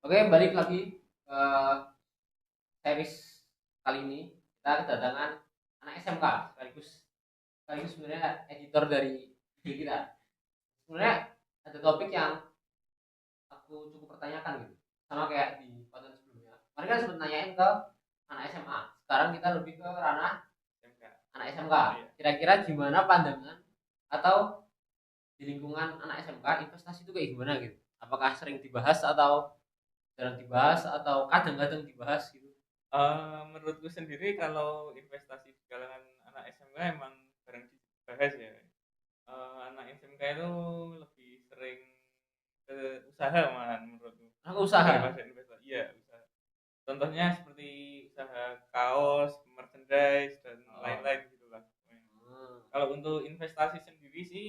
Oke, balik lagi ke series kali ini. Kita kedatangan anak SMK sekaligus sekaligus sebenarnya editor dari IG kita. Sebenarnya ada topik yang aku cukup pertanyakan gitu. Sama kayak di konten sebelumnya. Mereka sempat nanyain ke anak SMA. Sekarang kita lebih ke ranah SMK. anak SMK. Iya. Kira-kira gimana pandangan atau di lingkungan anak SMK investasi itu kayak gimana gitu? Apakah sering dibahas atau jarang dibahas atau kadang-kadang dibahas gitu? Menurutku sendiri kalau investasi di kalangan anak SMK emang jarang dibahas ya. Anak SMK itu lebih sering ke usaha malahan menurutku Aku usaha. daripada investasi. Iya, usaha. Contohnya seperti usaha kaos, merchandise dan Oh. lain-lain gitulah. Hmm. Kalau untuk investasi sendiri sih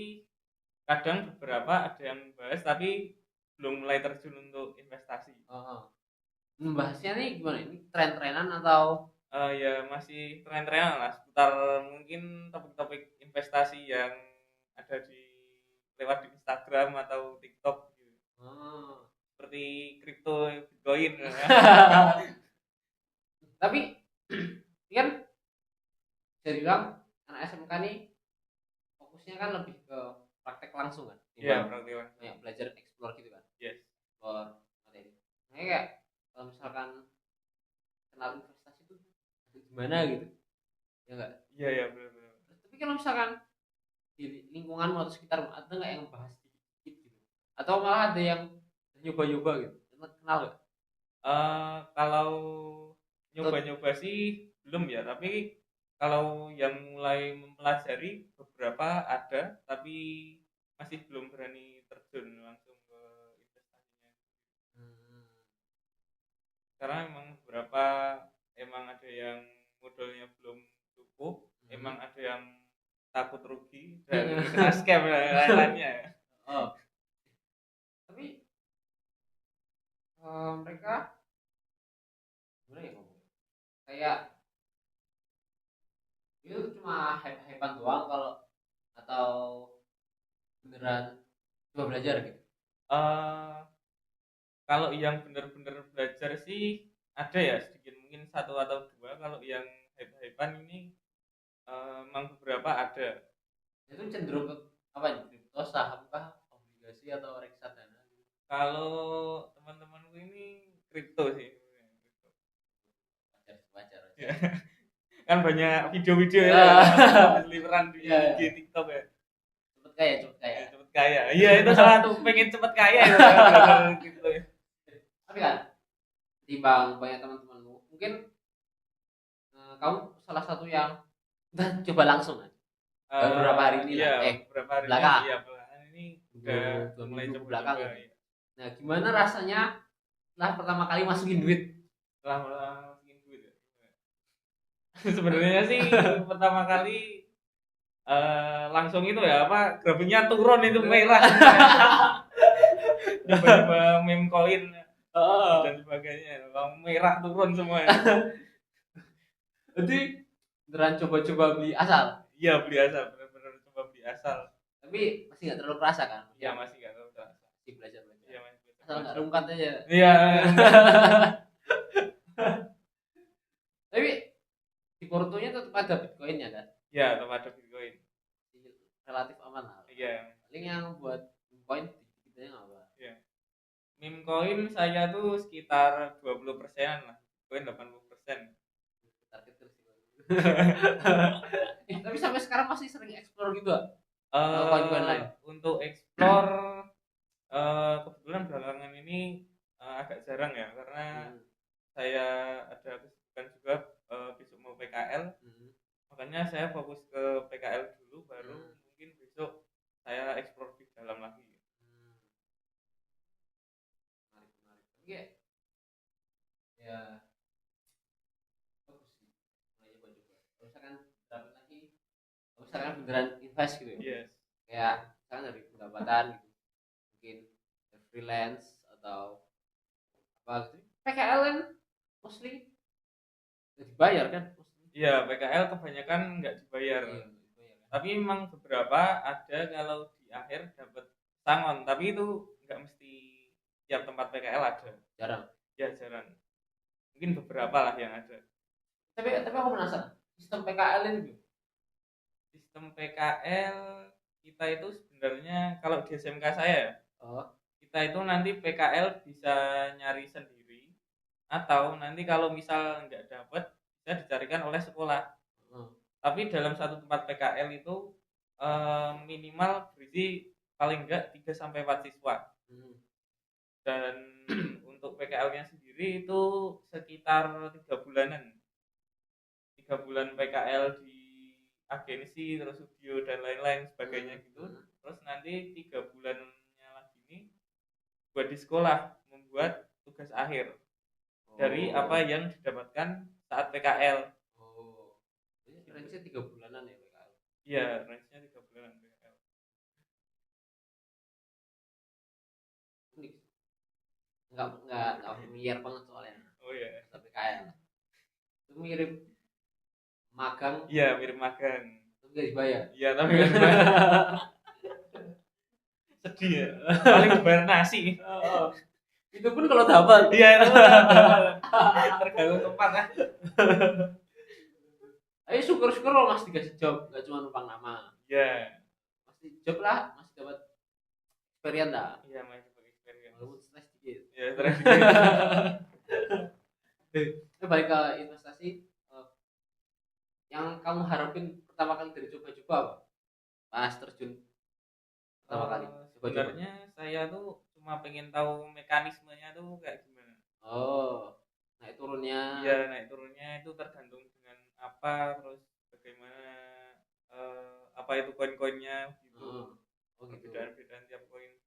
kadang beberapa ada yang bahas tapi belum mulai terjun untuk investasi. Oh. Membahasnya nih gimana? Ini tren-trenan atau Ya masih tren-trenan lah seputar mungkin topik-topik investasi yang ada di lewat di Instagram atau TikTok gitu. oh. Seperti kripto, Bitcoin ya. Tapi ini kan bisa dibilang anak SMK nih fokusnya kan lebih ke praktek langsung kan, Iya, timbang praktik langsung. kayak belajar explore gitu kan, Yes. explore materi. Nah, kayak kalau misalkan kenal investasi itu gimana gitu, ya enggak? Iya, ya benar-benar. Tapi kalau misalkan di lingkungan atau sekitar ada nggak yang bahas dikit gitu, atau malah ada yang nyoba-nyoba gitu, kenal nggak? Kalau Atau nyoba-nyoba sih belum ya, tapi kalau yang mulai mempelajari beberapa ada, tapi masih belum berani terjun langsung ke investasinya. hmm, Karena emang beberapa emang ada yang modalnya belum cukup, hmm. emang ada yang takut rugi dan kena scam dan lain-lainnya. Oh, tapi mereka gimana ya ngomong? Kayak itu cuma hype-hypean doang kalau atau beneran coba belajar gitu. Eh Kalau yang benar-benar belajar sih ada ya sedikit mungkin satu atau dua. Kalau yang hype-hypean ini emang beberapa ada. Itu cenderung ke apa nih? Kripto, saham kah, obligasi atau reksadana gitu. Kalau teman-temanku ini kripto sih. Kripto. Wajar, wajar, Ya. wajar. Kan banyak video-video ya Ya, seliweran di ya, IG, ya. TikTok ya. Cepet kaya, cepet Ya, kaya. cepet kaya. Iya itu salah satu pengen cepet kaya itu gitu ya. Tapi kan, timbang banyak teman-temanmu, mungkin kamu salah satu yang udah coba langsung kan? Beberapa hari ini lah, Iya beberapa hari ini belakang, iya belakangan ini minggu, udah dua mulai minggu ke belakang coba-coba gitu. ya. Nah, gimana rasanya setelah pertama kali masukin duit? Setelah masukin duit ya. Sebenarnya sih pertama kali langsung itu ya apa grafiknya turun itu merah semua ya. Nyoba-nyoba meme coin dan Oh, sebagainya kalau merah turun semua ya. berarti beneran coba-coba beli asal, Iya beli asal bener-bener coba beli asal. tapi masih nggak terlalu kerasa kan? Iya Maksudnya masih nggak tahu terasa. masih belajar-belajar. Iya masih Asal nggak belajar. rungkat aja. Iya Tapi di Portonya tetap ada Bitcoinnya kan? ya tetap ada bitcoin. Relatif aman lah. Iya Paling yang buat Bitcoin dikit-dikitnya nggak apa. iya meme coin saya tuh sekitar 20%-an lah, bitcoin 80%. Target terus. Tapi sampai sekarang masih sering explore gitu gak? Koin-koin lain. Untuk explore kebetulan belakangan ini agak jarang ya karena Hmm. saya ada kesibukan juga besok mau PKL, Hmm. makanya saya fokus ke PKL dulu baru Hmm. mungkin besok saya explore di dalam lagi. Hmm. Menarik, menarik. Tapi kayak ya bagus sih. Mulai coba-coba. Kalau misalkan dapat lagi, kalau misalkan beneran invest gitu ya. Yes. Kayak misalkan dari pendapatan gitu. Mungkin freelance atau apa gitu. PKL kan mostly nggak dibayar kan? Mostly. Iya PKL kebanyakan nggak dibayar, Iya, nggak dibayar kan? tapi memang beberapa ada kalau di akhir dapat sangon tapi itu nggak mesti tiap tempat PKL ada. Jarang. Ya jarang. Mungkin beberapa lah yang ada. Tapi aku penasaran. Sistem PKL itu Sistem PKL kita itu sebenarnya kalau di SMK saya, kita itu nanti PKL bisa nyari sendiri atau nanti kalau misal nggak dapat bisa dicarikan oleh sekolah. Tapi dalam satu tempat PKL itu minimal berisi paling enggak 3 sampai 4 siswa. Dan untuk PKL-nya sendiri itu sekitar 3 bulanan. 3 bulan PKL di agensi, terus studio dan lain-lain sebagainya gitu. Terus nanti 3 bulannya lagi ini buat di sekolah membuat tugas akhir dari apa yang didapatkan saat PKL. Jadi range-nya 3 bulanan ya PKL. Iya, range-nya 3 bulanan PKL. Enggak familiar banget soalnya. Oh iya. PKL. Itu mirip magang. Iya, mirip magang. Tapi gak dibayar. Iya, tapi gak dibayar. Sedih ya. Paling dibayar nasi. Itu pun kalau dapat. Iya, itu dapat. Tergantung tempat ya. Ayo syukur-syukur lo masih dikasih job, gak cuma numpang nama. Iya. Masih job lah, masih dapat experience lah. Iya, masih dapat experience. Walaupun stres dikit. Iya, stres dikit. Balik ke investasi, yang kamu harapin pertama kali dari coba-coba apa? Pas terjun pertama kali. Sebenarnya saya tuh cuma pengen tahu mekanismenya tuh kayak gimana. Naik turunnya. Iya, naik turunnya itu tergantung dengan apa, terus bagaimana apa itu koin-koinnya gitu. Gitu. Perbedaan tiap koin.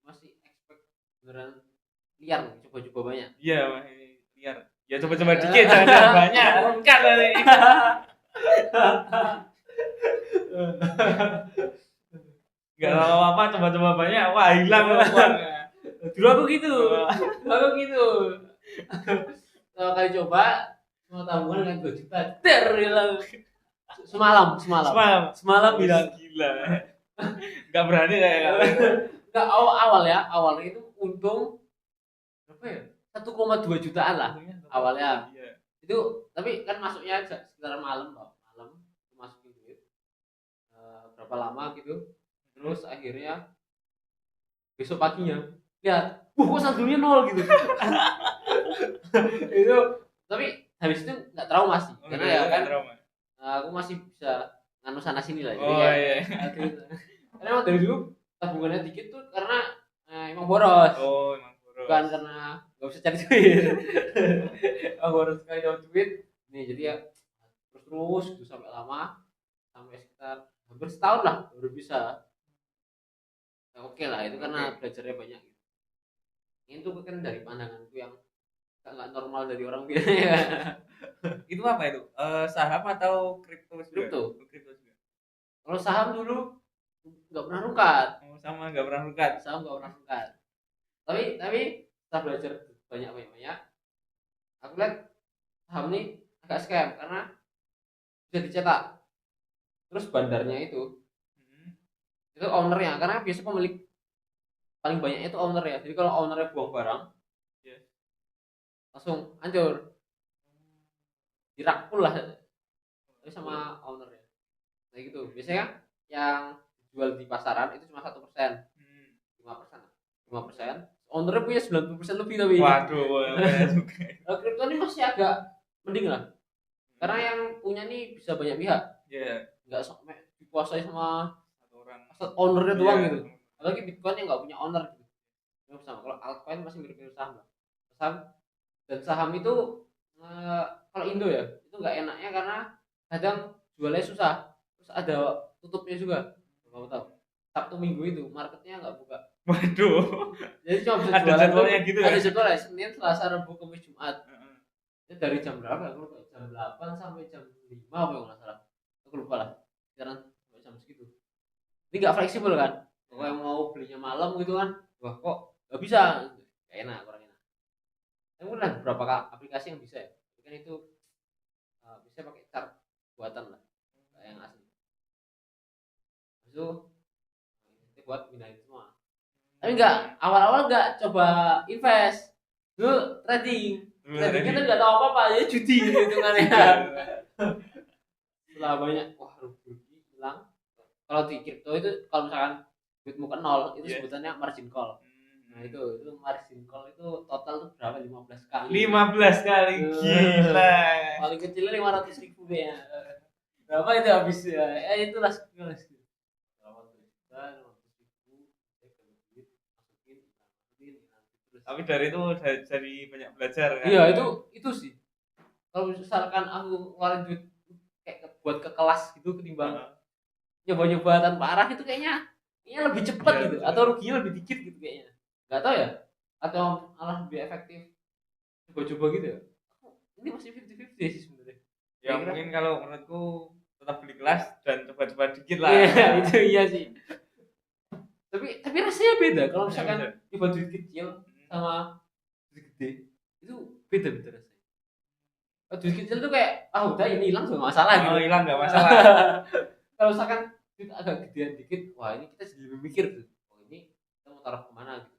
Masih expect beneran liar coba-coba banyak. Iya, masih liar. Ya coba-coba dikit, jangan banyak. Bukan kali. Enggak tahu apa coba-coba banyak, wah hilang uangnya. Dulu aku gitu. Kalau kali coba semua tabungan dengan 2 juta hilang. Semalam hilang. Gila. Enggak berani kayak Enggak awalnya itu untung berapa ya? 1,2 jutaan lah awalnya. Iya. Itu tapi kan masuknya sekitar malam masukin duit. Berapa lama gitu. Terus akhirnya besok paginya lihat, kok saldonya 0 gitu. Itu tapi habis itu nggak trauma sih, karena ya kan aku masih bisa nganu sana sini lah. Jadi iya. Karena emang dari dulu tabungannya dikit tuh karena emang boros. Emang boros. Bukan karena nggak bisa cari duit. Boros sekali dapat duit. Nih jadi ya terus gitu sampai lama, sampai sekitar hampir setahun lah baru bisa. Oke lah, itu karena belajarnya banyak gitu. Itu kan dari pandanganku yang nggak normal dari orang biasa. Itu apa itu? Saham atau kripto? Kripto juga. Kalau saham dulu nggak pernah rukat. Sama nggak pernah rukat. Saham nggak pernah rukat. Tapi setelah belajar banyak, aku lihat saham ini agak scam karena bisa dicetak. Terus bandarnya itu ownernya, karena biasa pemilik paling banyak itu owner ya. Jadi kalau ownernya buang barang, langsung hancur, dirakul lah sama ownernya. Nah gitu. Biasanya yang dijual di pasaran itu cuma 1%, 5%. Ownernya punya 90% lebih tapi. Waduh, Kripto ini masih agak mending lah, karena yang punya nih bisa banyak pihak. Nggak dikuasai sama ownernya doang gitu. Apalagi Bitcoin yang nggak punya owner gitu. Sama kalau altcoin masih mirip-mirip saham. Dan saham itu kalau Indo ya itu nggak enaknya karena kadang jualnya susah, terus ada tutupnya juga. Kamu tahu Sabtu Minggu itu marketnya nggak buka. Waduh. Jadi cuma bisa ada jadwalnya gitu ya? Ada jadwalnya Senin, Selasa, Rabu, Kamis, Jumat. Itu dari jam berapa? Aku lupa. Jam 8 sampai jam 5 apa nggak salah. Aku lupa lah. Sekarang sampai jam segitu. Ini nggak fleksibel kan? Kalau yang mau belinya malam gitu kan, wah kok nggak bisa? Gak enak, kurang enak. Tapi kan beberapa aplikasi yang bisa ya. Tapi kan itu bisa pakai chart buatan lah, kayak yang asli. Itu buat pindahin semua. Tapi enggak, awal-awal enggak coba invest. Dulu trading. Tradingnya tuh enggak tahu apa-apa, ya judi gitu hitungannya. Setelah banyak, wah rugi hilang. Kalau di kripto itu kalau misalkan duitmu ke nol, itu sebutannya margin call. Nah itu margin call itu total tuh berapa? 15 kali. 15 kali, gila. Paling kecilnya 500.000 ya. Berapa itu habis ya? Itulah sekilas. Tapi dari itu dari banyak belajar kan. Iya, itu sih. Kalau misalkan aku ngeluarin duit kayak buat ke kelas gitu ketimbang nyoba-nyoba tanpa arah itu kayaknya lebih cepat Iya, gitu betul. atau ruginya lebih dikit gitu kayaknya. Enggak tahu ya. Atau malah lebih efektif coba-coba gitu ya. Ini masih 50-50 sih sebenarnya. Ya mungkin kalau menurutku tetap beli kelas dan coba-coba dikit lah. Iya, itu iya sih. Tapi rasanya beda kalau misalkan coba duit kecil sama duit gede. Itu beda rasanya. Oh, duit kecil tuh kayak udah ini hilang juga masalah gitu. Oh, hilang enggak masalah. Kalau misalkan duit agak gedean dikit, wah ini kita jadi lebih mikir tuh. Oh ini kita mau taruh kemana gitu.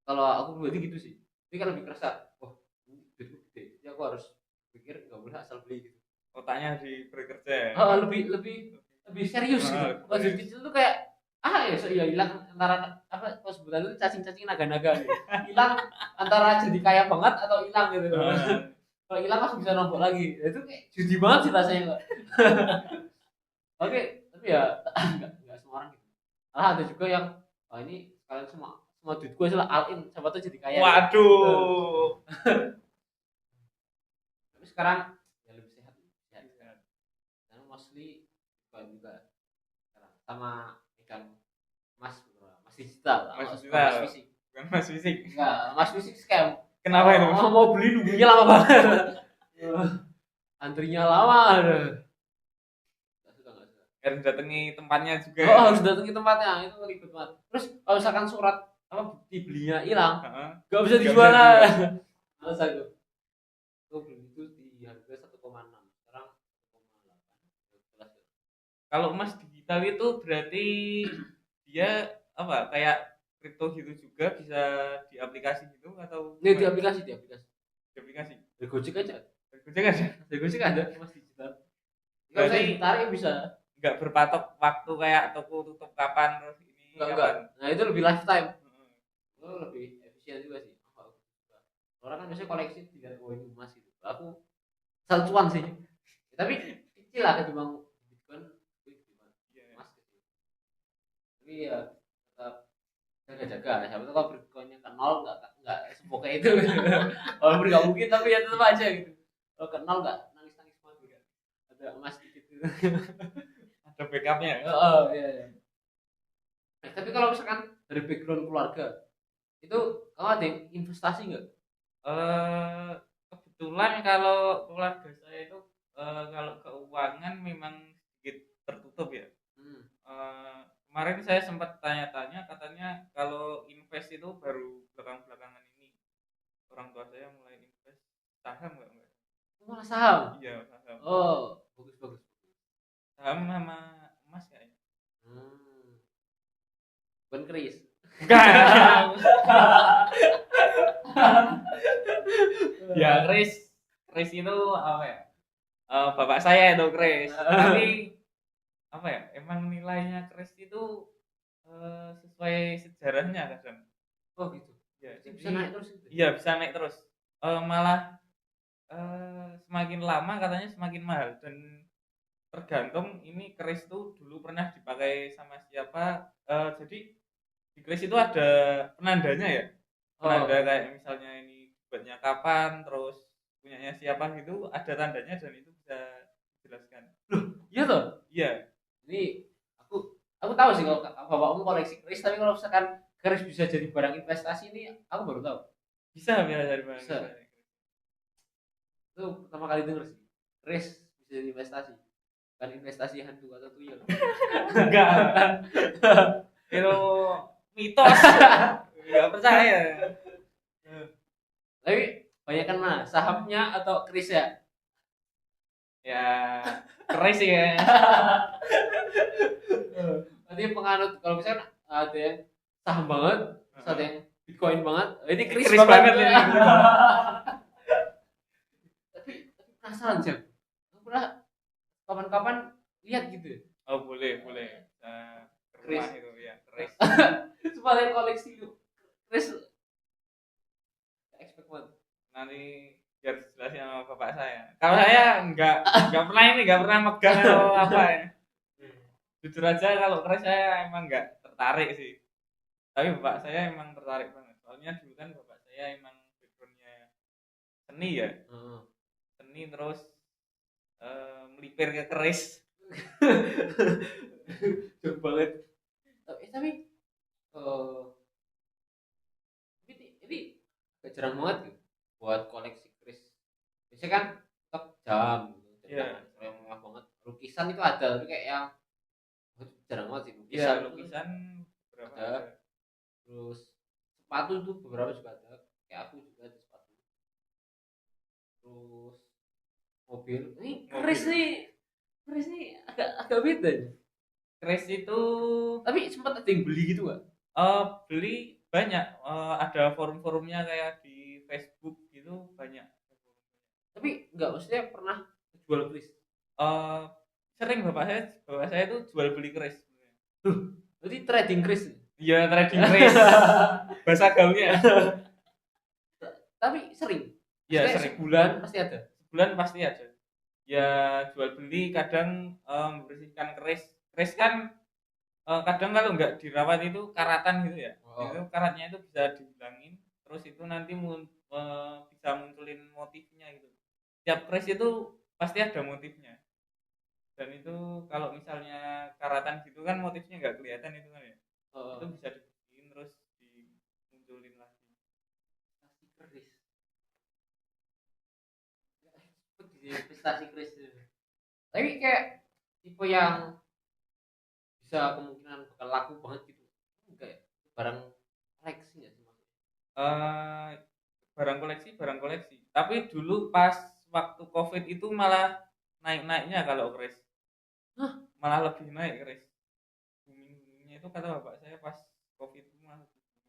Kalau aku pribadi gitu sih. Tapi kan lebih kerasa, wah ini duitku gede, jadi aku harus pikir nggak boleh asal beli gitu. Otaknya bekerja. Lebih serius gitu. Kalau duit kecil tuh kayak ya hilang antara apa kalau sebutan itu cacing-cacing naga-naga gitu. Hilang antara jadi kaya banget atau hilang gitu. Kalau hilang langsung bisa nombok lagi. Itu kayak judi banget sih rasanya. Oke, tapi ya enggak semua orang gitu. Malah ada juga yang ini kalian semua duit gue adalah all in, siapa tuh jadi kaya. Waduh. Tapi sekarang ya lebih sehat. Karena mostly juga sekarang sama ikan mas digital, Mas fisik. Bukan mas fisik. Enggak, mas fisik scam. Kenapa itu? Mau beli nunggunya lama banget. Antrinya lama. Harus datangi tempatnya juga. Harus datangi tempatnya, itu ribet banget. Terus kalau misalkan surat bukti belinya hilang, nggak bisa dijual. Males aku. Aku beli itu di harga 1,6, sekarang 1,8. Kalau emas digital itu berarti dia apa kayak kripto gitu juga bisa di aplikasi gitu atau? Ini di aplikasi. Di aplikasi. Dari Gojek aja. Dari Gojek ada emas digital. Kalau berarti saya ditarik bisa. Nggak berpatok waktu kayak toko tutup kapan terus ini enggak. Nah itu lebih lifetime. Itu lebih efisien juga sih. Orang kan biasanya koleksi tidak ini emas gitu. Aku asal cuan sih. Tapi kecil lah ketimbang Bitcoin emas kecil. Tapi ya tetap jaga-jaga. Siapa tahu kalau Bitcoinnya ke nol nggak sepok kayak itu. Walaupun nggak mungkin tapi ya tetap aja gitu. Kalau ke nol nggak nangis banget juga. Ada emas dikit gitu. Ada backupnya. Iya. Tapi kalau misalkan dari background keluarga itu kamu ada yang investasi nggak? Kebetulan kalau keluarga saya itu kalau keuangan memang sedikit tertutup ya. Kemarin saya sempat tanya-tanya, katanya kalau invest itu baru belakangan ini orang tua saya mulai invest saham nggak? Malah saham? Iya saham. Oh bagus. Saham sama emas kayaknya. Bukan keris. Enggak. Ya Chris itu apa ya? Bapak saya itu Chris. Tapi apa ya? Emang nilainya Chris itu sesuai sejarahnya kadang. Oh gitu. Ya, jadi bisa naik terus gitu. Iya bisa naik terus. Malah semakin lama katanya semakin mahal dan tergantung ini keris itu dulu pernah dipakai sama siapa. Jadi di keris itu ada penandanya ya. Penanda kayak misalnya ini buatnya kapan, terus punyanya siapa gitu, ada tandanya dan itu bisa dijelaskan. Loh, iya toh? Iya. Ini aku tahu sih kalau bapakmu koleksi keris, tapi kalau misalkan keris bisa jadi barang investasi ini aku baru tahu. Bisa dari barang. Bisa. Itu pertama kali denger sih. Keris bisa jadi investasi. Bukan investasi hantu atau tuyul. Enggak. Itu mitos. Enggak percaya. Tapi banyak kan mana? Sahamnya atau keris ya? Ya, keris sih ya. Nanti penganut kalau misalnya ada yang saham banget, terus ada yang Bitcoin banget. Ini Kris kris banget banget ya. ini. tapi penasaran sih. Aku pernah kapan-kapan lihat gitu. Oh boleh. Ke rumah Kris. itu ya, kris. Cuma lihat koleksi itu. Kris. Expect banget. Nanti biar jelasin sama bapak saya. Kalau saya nggak pernah megang atau apa ya. Jujur aja kalau kris saya emang nggak tertarik sih. Tapi bapak saya emang tertarik banget. Soalnya dulu kan bapak saya emang backgroundnya seni ya. Seni terus melipir ke keris. Jauh banget. Tapi ini agak jarang banget gitu buat koleksi kris. Biasanya kan tetap jam gitu. Iya. Yang mewah banget. Lukisan itu ada, tapi kayak yang jarang banget sih lukisan. Iya, lukisan berapa ada. Terus sepatu tuh beberapa juga ada. Kayak aku juga ada sepatu. Terus mobil. Ini keris nih agak beda nih. Keris itu Tapi sempat ada yang beli gitu gak? beli banyak. Ada forum-forumnya kayak di Facebook gitu banyak. Tapi enggak, maksudnya pernah jual keris. Sering bapak saya tuh jual beli keris. Berarti trading keris. Iya, trading keris. Bahasa gaulnya. Tapi sering. Iya, Maksudnya sering. Sebulan pasti ada. Sebulan pasti ada. Ya jual beli kadang membersihkan keris. Keris kan kadang kalau nggak dirawat itu karatan gitu ya. Itu karatnya itu bisa dihilangin. Terus itu nanti bisa munculin motifnya gitu. Tiap keris itu pasti ada motifnya. Dan itu kalau misalnya karatan gitu kan motifnya nggak kelihatan itu kan ya. Itu bisa dibikin terus dimunculin lagi. Keris. Investasi keris. Tapi kayak tipe yang bisa kemungkinan bakal laku banget gitu. Kayak barang koleksi nggak sih maksudnya? Barang koleksi. Tapi dulu pas waktu COVID itu malah naik-naiknya kalau keris. Malah lebih naik keris. Booming-boomingnya itu kata bapak saya pas COVID itu malah lebih booming.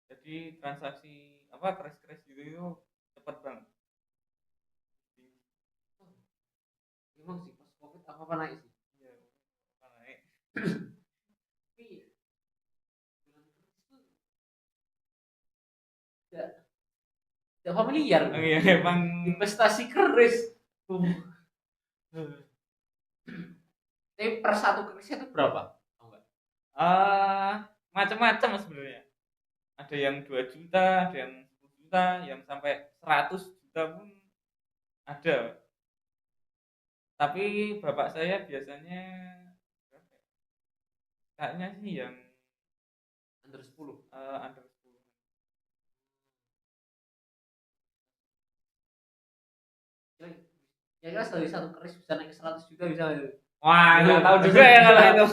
Jadi transaksi keris-keris gitu itu cepet banget. Emang sih pas COVID apa naik sih. Iya, naik. Tapi tidak familiar. Iya, emang investasi keris. Tapi per satu kerisnya itu berapa? Tahu nggak? Macam-macam sebenarnya. Ada yang 2 juta, ada yang 10 juta, yang sampai 100 juta pun ada. Tapi bapak saya biasanya kayaknya sih yang Under 10. under 10. Kira-kira dari satu keris bisa naik ke 100 juta bisa nggak? Wah, nggak tahu juga ya kalau itu.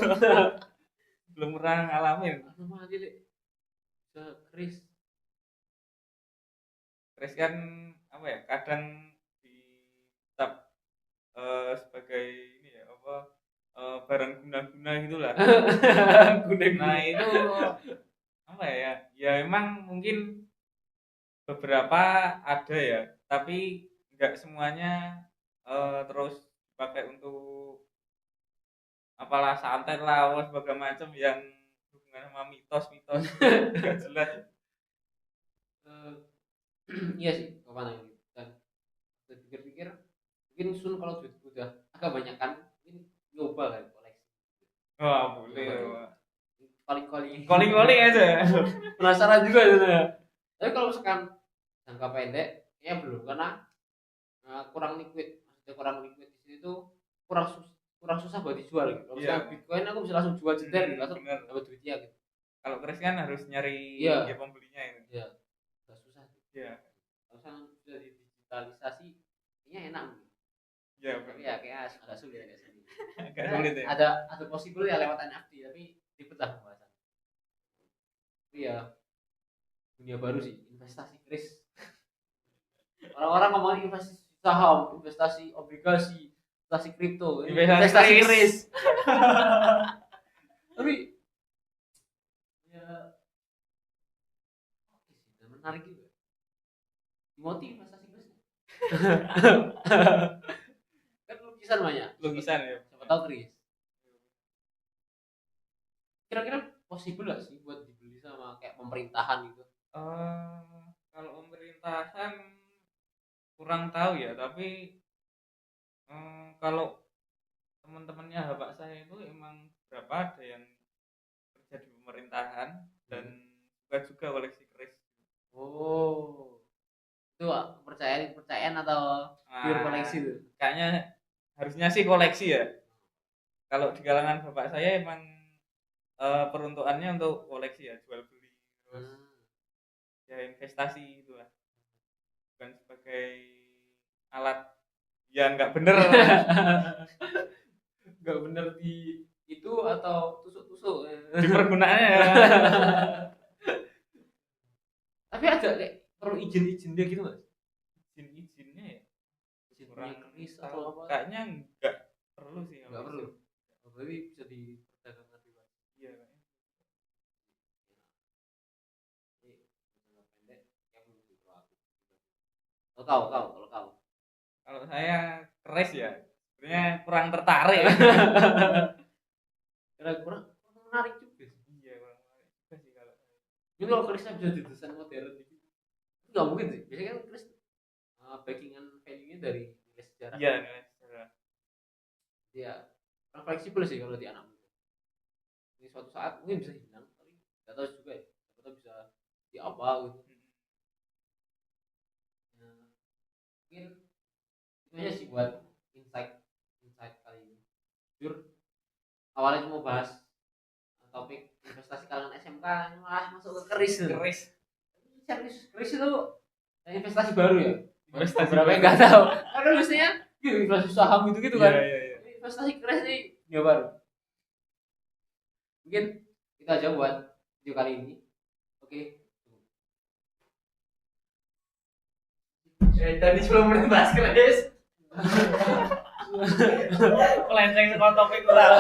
Belum pernah ngalamin. Mati deh. Keris. Keris kan apa ya? Kadang ditetap sebagai ini ya barang guna-guna gitulah. Nah itu apa ya? Ya emang mungkin beberapa ada ya, tapi nggak semuanya terus dipakai untuk apalah santet lah segala macam yang hubungan sama mitos-mitos nggak jelas. Iya sih, kapan lagi? Dan pikir-pikir mungkin Sun kalau duit udah agak banyak kan, mungkin nyoba kan koleksi. Wah boleh. Calling aja. Penasaran juga itu ya. Tapi kalau misalkan jangka pendek, ya belum karena kurang liquid. Maksudnya kurang liquid di situ itu kurang susah buat dijual gitu. Kalau misalkan Bitcoin aku bisa langsung jual jeder gitu, langsung dapat duitnya gitu. Kalau keris kan harus nyari pembelinya itu. Iya. Susah. Iya. Kalau misalkan sudah digitalisasi, kayaknya enak gitu. Iya. Tapi ya kayak agak sulit ya. Agak sulit ya. Ada possible ya lewat NFT, tapi ribet lah pembahasan. Tapi ya dunia baru sih, investasi keris. Orang-orang ngomongin investasi saham, investasi obligasi, investasi kripto, investasi keris. Tapi ya menarik juga. Timothy investasi Chris. Kan lukisan banyak. Lukisan ya. Siapa tahu Chris. Kira-kira possible gak sih buat dibeli sama kayak pemerintahan gitu? Kalau pemerintahan kurang tahu ya, tapi kalau teman-temannya bapak saya itu emang berapa ada yang kerja di pemerintahan dan suka juga koleksi keris. Oh, itu kepercayaan atau pure koleksi tuh? Kayaknya harusnya sih koleksi ya. Kalau di kalangan bapak saya emang peruntukannya untuk koleksi ya, jual beli terus ya investasi itu lah, bukan sebagai alat yang nggak bener. Nggak bener di itu atau tusuk-tusuk Di pergunaannya ya. tapi ada kayak perlu izin-izin dia gitu mas? Izin-izinnya ya Kurang keris tahu. atau apa? Kayaknya nggak perlu sih. Nggak perlu. Berarti bisa diperdagangkan di luar. Iya. Kalau kau. Kalau saya keris ya, sebenarnya kurang tertarik. Kurang menarik juga sih. Iya, kurang menarik juga sih kalau. Ini kalau kerisnya bisa didesain modern gitu, nggak mungkin sih. Biasanya kan keris backingan value-nya dari nilai sejarah. Iya, nilai sejarah. Ya, kurang fleksibel sih kalau di anak muda. Ini suatu saat mungkin bisa hilang, tapi nggak tahu juga ya. Atau bisa di apa gitu. Mungkin itu aja sih buat insight kali ini. Jujur awalnya cuma bahas topik investasi kalangan SMK malah masuk ke keris. Keris itu investasi baru ya. Investasi berapa baru. nggak tahu. Karena biasanya gitu investasi saham gitu kan. Iya. Investasi keris ini dia baru. Mungkin itu aja buat video kali ini. Oke. Tadi cuma membahas keris. Melenceng ke topik utama.